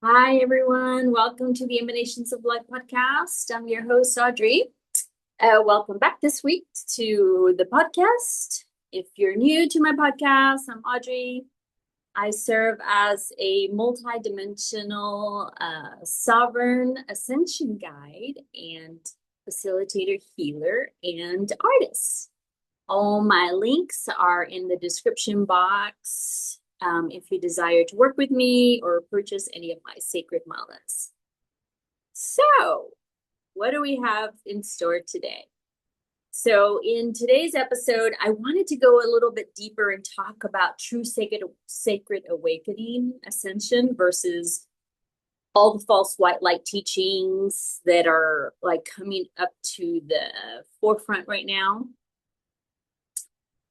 Hi, everyone. Welcome to the Emanations of Light Podcast. I'm your host, Audrey. Welcome back this week to the podcast. If you're new to my podcast, I'm Audrey. I serve as a multidimensional sovereign ascension guide and facilitator, healer, and artist. All my links are in the description box if you desire to work with me or purchase any of my sacred malas. So, what do we have in store today? So, in today's episode, I wanted to go a little bit deeper and talk about true sacred awakening, ascension versus all the false white light teachings that are like coming up to the forefront right now.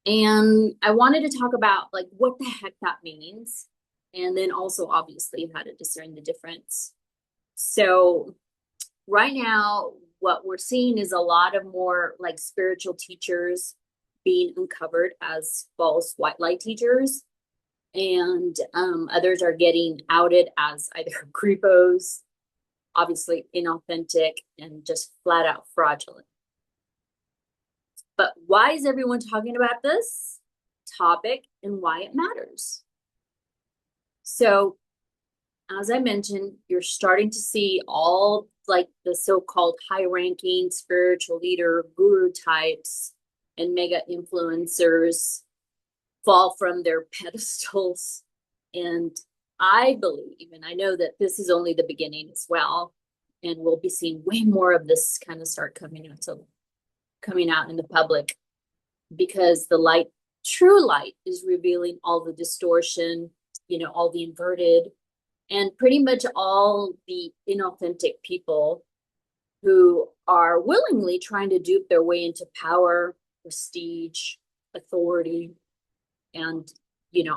And I wanted to talk about like what the heck that means. And then also obviously how to discern the difference. So right now, what we're seeing is a lot of more like spiritual teachers being uncovered as false white light teachers. And others are getting outed as either creepos, obviously inauthentic, and just flat out fraudulent. But why is everyone talking about this topic and why it matters? So, as I mentioned, you're starting to see all like the so-called high-ranking spiritual leader guru types and mega influencers fall from their pedestals. And I believe, and I know that this is only the beginning as well, and we'll be seeing way more of this kind of start coming out in the public because the light, true light, is revealing all the distortion, all the inverted, and pretty much all the inauthentic people who are willingly trying to dupe their way into power, prestige, authority, and,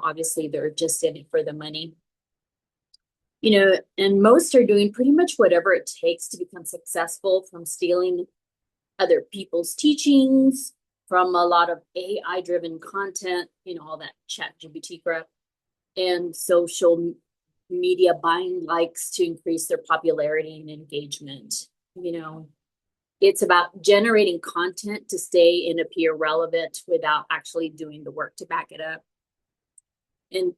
obviously they're just in it for the money. And most are doing pretty much whatever it takes to become successful, from stealing other people's teachings, from a lot of AI driven content, all that chat GPT crap, and social media buying likes to increase their popularity and engagement. It's about generating content to stay and appear relevant without actually doing the work to back it up. And,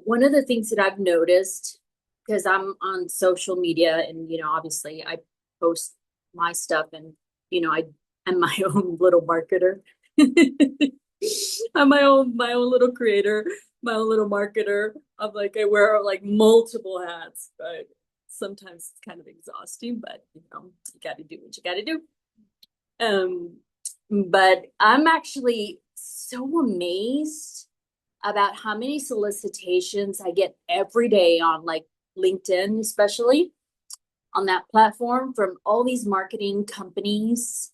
one of the things that I've noticed, because I'm on social media and, obviously I post my stuff and, I'm my own little marketer. I'm my own little creator, my own little marketer. I'm like, I wear like multiple hats, but sometimes it's kind of exhausting, but you got to do what you got to do. Um, but I'm actually so amazed about how many solicitations I get every day on like LinkedIn, especially on that platform, from all these marketing companies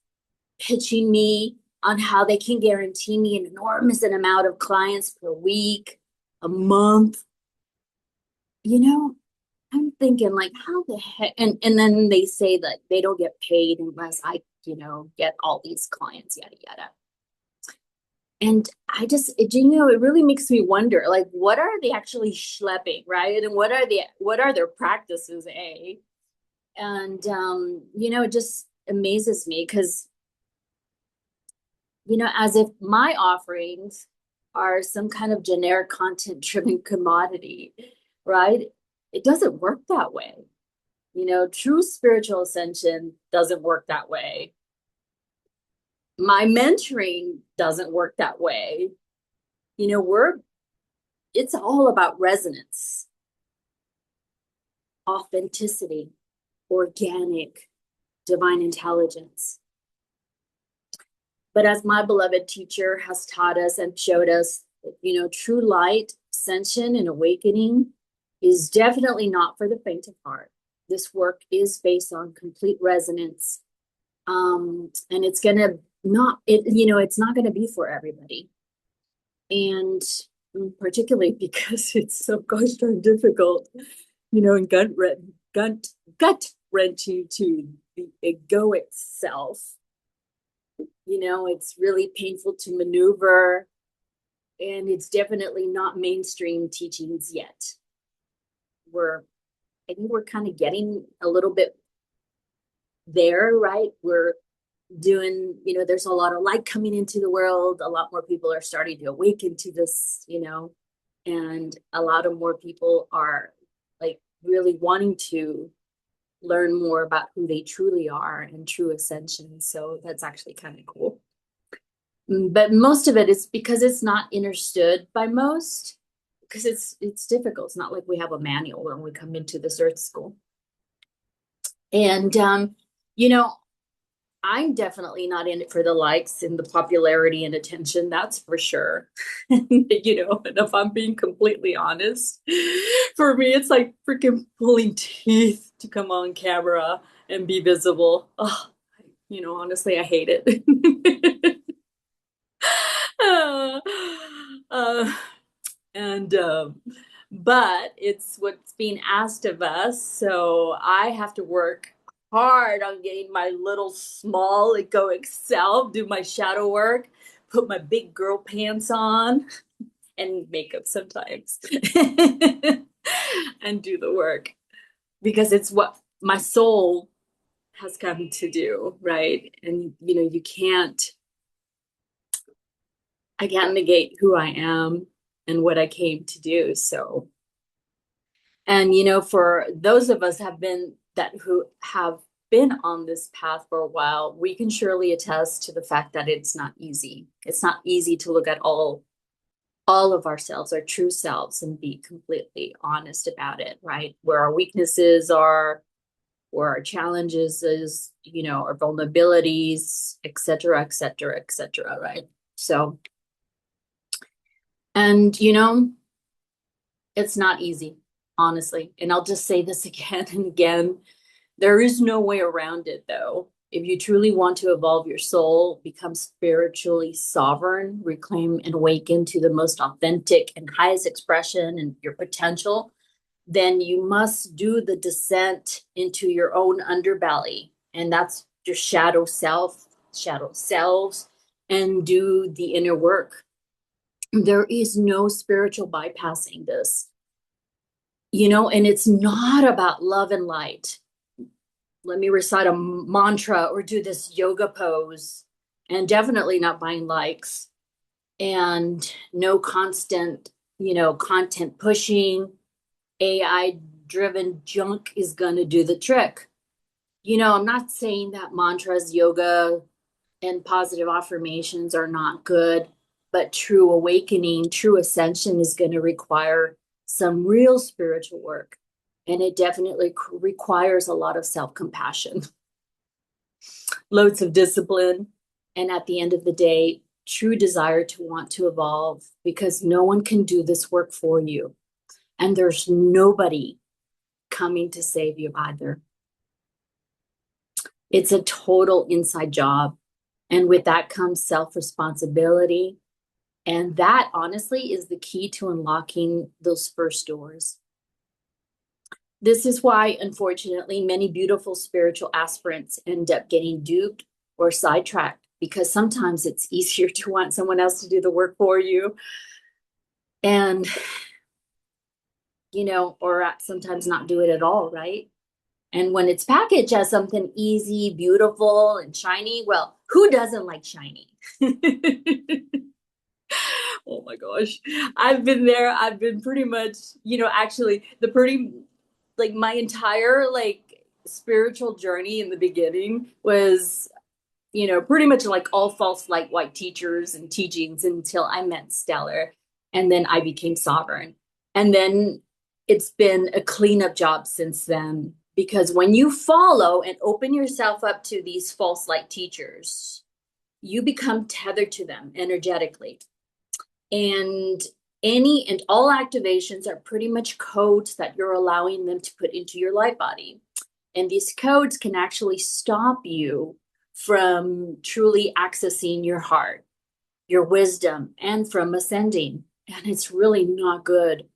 pitching me on how they can guarantee me an enormous amount of clients per week, a month. I'm thinking like, how the heck? And then they say that they don't get paid unless I, get all these clients, yada yada. And I just, it really makes me wonder, like, what are they actually schlepping, right? And what are their practices, A? And it just amazes me because as if my offerings are some kind of generic content driven commodity, right? It doesn't work that way. True spiritual ascension doesn't work that way. My mentoring doesn't work that way. It's all about resonance, authenticity, organic, divine intelligence. But as my beloved teacher has taught us and showed us, true light, ascension, and awakening is definitely not for the faint of heart. This work is based on complete resonance. And it's gonna not it, it's not gonna be for everybody. And particularly because it's so gosh darn difficult, and gut wrenching to the ego itself. It's really painful to maneuver, and it's definitely not mainstream teachings yet. We're I think we're kind of getting a little bit there, right? We're doing, there's a lot of light coming into the world. A lot more people are starting to awaken to this, and a lot of more people are like really wanting to learn more about who they truly are and true ascension. So that's actually kind of cool. But most of it is because it's not understood by most, because it's difficult. It's not like we have a manual when we come into this earth school. And I'm definitely not in it for the likes and the popularity and attention, that's for sure. And if I'm being completely honest, for me, it's like freaking pulling teeth to come on camera and be visible. Oh, honestly, I hate it. Uh, uh, and but it's what's being asked of us, so I have to work hard on getting my little small egoic self, do my shadow work, put my big girl pants on and makeup sometimes and do the work, because it's what my soul has come to do, right? And I can't negate who I am and what I came to do. So, and for those of us who have been on this path for a while, we can surely attest to the fact that it's not easy. It's not easy to look at all of ourselves, our true selves, and be completely honest about it, right? Where our weaknesses are, where our challenges is, our vulnerabilities, et cetera, et cetera, et cetera, right? So, and it's not easy, honestly. And I'll just say this again and again. There is no way around it, though. If you truly want to evolve your soul, become spiritually sovereign, reclaim and awaken to the most authentic and highest expression and your potential, then you must do the descent into your own underbelly. And that's your shadow selves, and do the inner work. There is no spiritual bypassing this, and it's not about love and light. Let me recite a mantra or do this yoga pose, and definitely not buying likes, and no constant, content pushing. AI driven junk is going to do the trick. I'm not saying that mantras, yoga, and positive affirmations are not good, but true awakening, true ascension is going to require some real spiritual work. And it definitely requires a lot of self-compassion, loads of discipline, and at the end of the day, true desire to want to evolve, because no one can do this work for you. And there's nobody coming to save you either. It's a total inside job. And with that comes self-responsibility. And that, honestly, is the key to unlocking those first doors. This is why, unfortunately, many beautiful spiritual aspirants end up getting duped or sidetracked, because sometimes it's easier to want someone else to do the work for you. And, or sometimes not do it at all, right? And when it's packaged as something easy, beautiful, and shiny, well, who doesn't like shiny? Oh my gosh. I've been there. I've been pretty much, actually my entire spiritual journey in the beginning was, pretty much like all false light white teachers and teachings until I met Stellar, and then I became sovereign. And then it's been a cleanup job since then, because when you follow and open yourself up to these false light teachers, you become tethered to them energetically. And any and all activations are pretty much codes that you're allowing them to put into your light body. And these codes can actually stop you from truly accessing your heart, your wisdom, and from ascending. And it's really not good.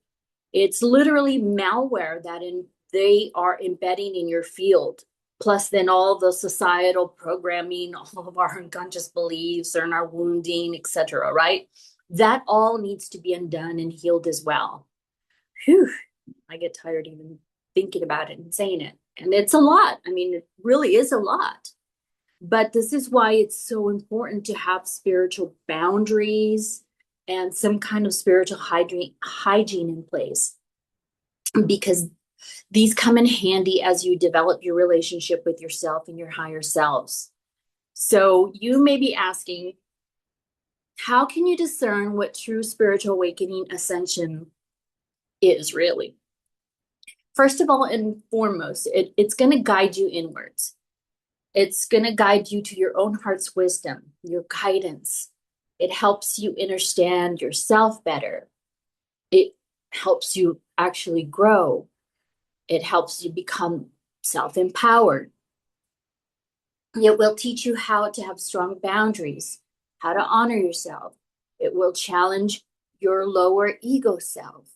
It's literally malware that they are embedding in your field. Plus then all the societal programming, all of our unconscious beliefs and our wounding, etc., right? That all needs to be undone and healed as well. Whew, I get tired even thinking about it and saying it. And it's a lot. I mean, it really is a lot. But this is why it's so important to have spiritual boundaries and some kind of spiritual hygiene in place, because these come in handy as you develop your relationship with yourself and your higher selves. So you may be asking, how can you discern what true spiritual awakening ascension is really? First of all and foremost, it's going to guide you inwards. It's going to guide you to your own heart's wisdom, your guidance. It helps you understand yourself better. It helps you actually grow. It helps you become self-empowered. It will teach you how to have strong boundaries, how to honor yourself. It will challenge your lower ego self,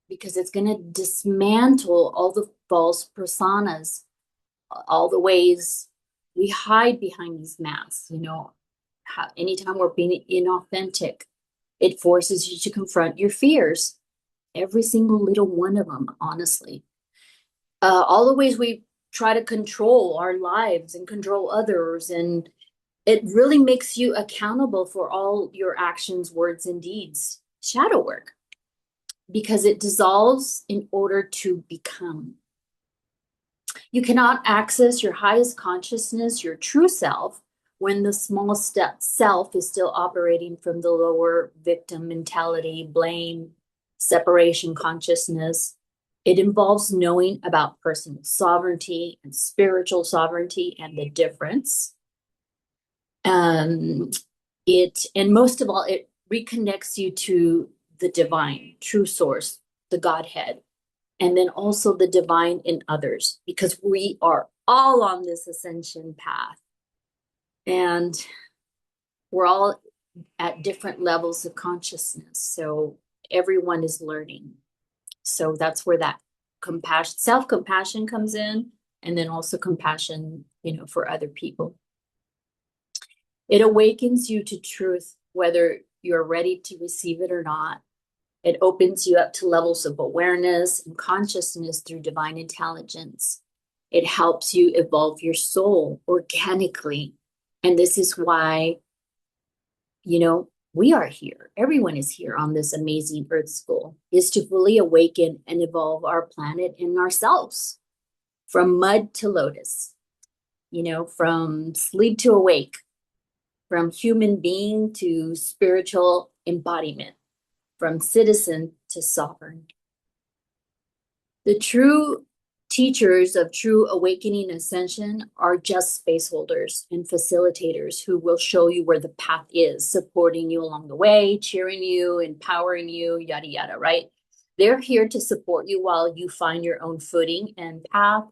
because it's going to dismantle all the false personas, all the ways we hide behind these masks. Anytime we're being inauthentic, it forces you to confront your fears, every single little one of them, honestly. All the ways we try to control our lives and control others, and it really makes you accountable for all your actions, words, and deeds. Shadow work, because it dissolves in order to become. You cannot access your highest consciousness, your true self, when the small step self is still operating from the lower victim mentality, blame, separation consciousness. It involves knowing about personal sovereignty and spiritual sovereignty and the difference. And most of all, it reconnects you to the divine, true source, the Godhead, and then also the divine in others, because we are all on this ascension path. And we're all at different levels of consciousness. So everyone is learning. So that's where that compassion, self-compassion comes in, and then also compassion, for other people. It awakens you to truth, whether you're ready to receive it or not. It opens you up to levels of awareness and consciousness through divine intelligence. It helps you evolve your soul organically. And this is why, we are here. Everyone is here on this amazing Earth School, is to fully awaken and evolve our planet and ourselves from mud to lotus, from sleep to awake, from human being to spiritual embodiment, from citizen to sovereign. The true teachers of true awakening ascension are just space holders and facilitators who will show you where the path is, supporting you along the way, cheering you, empowering you, yada, yada, right? They're here to support you while you find your own footing and path,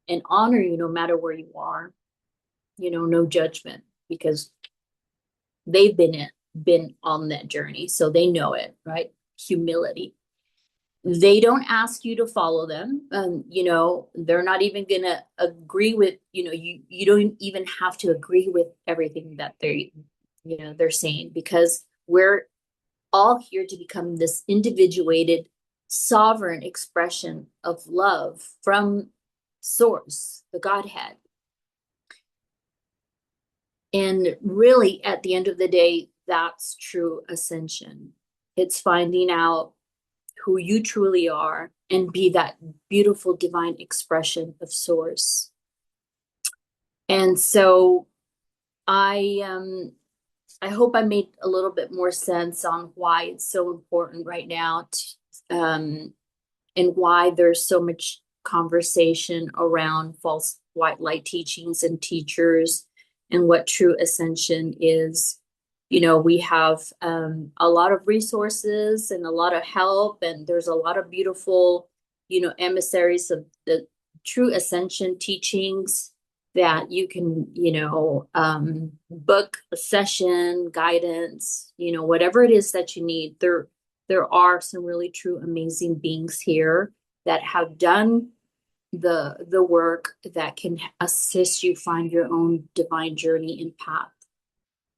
and honor you no matter where you are. No judgment, because they've been on that journey, so they know it, right? Humility. They don't ask you to follow them. They're not even gonna agree with, you don't even have to agree with everything that they're saying, because we're all here to become this individuated, sovereign expression of love from source, the Godhead. And really, at the end of the day, that's true ascension. It's finding out who you truly are and be that beautiful divine expression of source. And so I hope I made a little bit more sense on why it's so important right now, and why there's so much conversation around false white light teachings and teachers, and what true ascension is. We have a lot of resources and a lot of help, and there's a lot of beautiful, emissaries of the true ascension teachings that you can, book a session, guidance, whatever it is that you need. There are some really true amazing beings here that have done the work that can assist you find your own divine journey and path.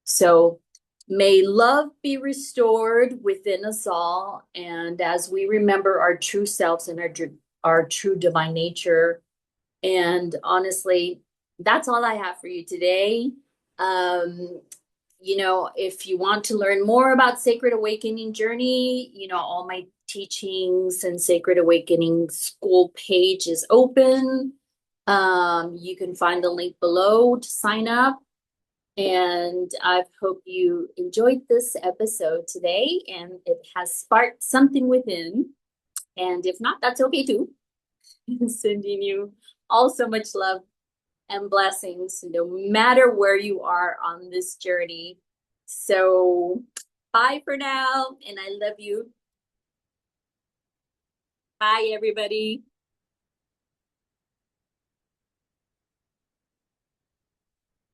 So may love be restored within us all. And as we remember our true selves and our our true divine nature. And honestly, that's all I have for you today. If you want to learn more about Sacred Awakening Journey, all my teachings and Sacred Awakening School page is open. You can find the link below to sign up. And I hope you enjoyed this episode today and it has sparked something within. And if not, that's okay too. Sending you all so much love and blessings, no matter where you are on this journey. So, bye for now, and I love you. Bye, everybody.